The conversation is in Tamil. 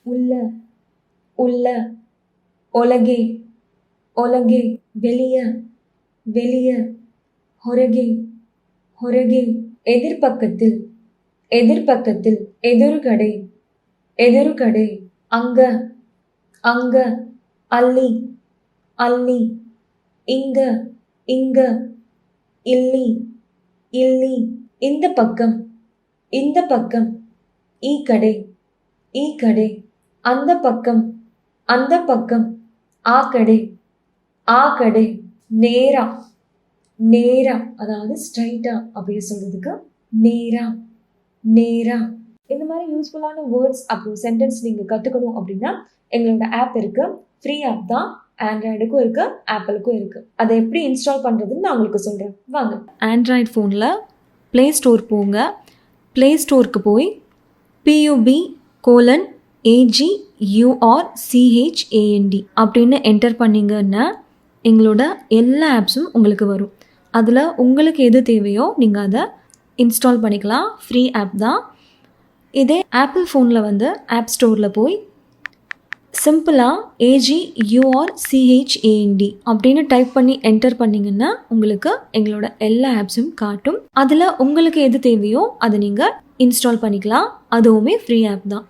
உள்ள உள்ள ಒಳಗೆ ಒಳಗೆ வெளிய வெளிய ಹೊರಗೆ ಹೊರಗೆ எதிர்பக்கத்தில் எதிர்பக்கத்தில் எதிர்கடை எதிர்கடை அங்க அங்க ಅಲ್ಲಿ ಅಲ್ಲಿ இங்க இங்க ಇಲ್ಲಿ ಇಲ್ಲಿ இந்த பக்கம் இந்த பக்கம் ಈ கಡೆ அந்த பக்கம் அந்த பக்கம் ಆ கಡೆ நேரா நேரா அதாவது ஸ்ட்ரைட்டா அப்படி சொல்றதுக்கு நேரா நேரா. இந்த மாதிரி யூஸ்ஃபுல்லான வேர்ட்ஸ் அப்புறம் சென்டென்ஸ் நீங்கள் கற்றுக்கணும் அப்படின்னா எங்களோட ஆப் இருக்கு. ஃப்ரீ ஆப் தான். ஆண்ட்ராய்டுக்கும் இருக்கு, ஆப்பிளுக்கும் இருக்கு. அதை எப்படி இன்ஸ்டால் பண்ணுறதுன்னு நான் உங்களுக்கு சொல்கிறேன், வாங்க. ஆண்ட்ராய்டு ஃபோனில் ப்ளே ஸ்டோர் போங்க. ப்ளே ஸ்டோருக்கு போய் PUB:AGURCHAND அப்படின்னு என்டர் பண்ணிங்கன்னா எங்களோட எல்லா ஆப்ஸும் உங்களுக்கு வரும். அதில் உங்களுக்கு எது தேவையோ நீங்கள் அதை இன்ஸ்டால் பண்ணிக்கலாம். ஃப்ரீ ஆப் தான். இதே ஆப்பிள் ஃபோனில் வந்து ஆப் ஸ்டோரில் போய் சிம்பிளாக AGURCHAND அப்படின்னு டைப் பண்ணி என்டர் பண்ணிங்கன்னா உங்களுக்கு எங்களோட எல்லா ஆப்ஸும் காட்டும். அதில் உங்களுக்கு எது தேவையோ அதை நீங்கள் இன்ஸ்டால் பண்ணிக்கலாம். அதுவுமே ஃப்ரீ ஆப் தான்.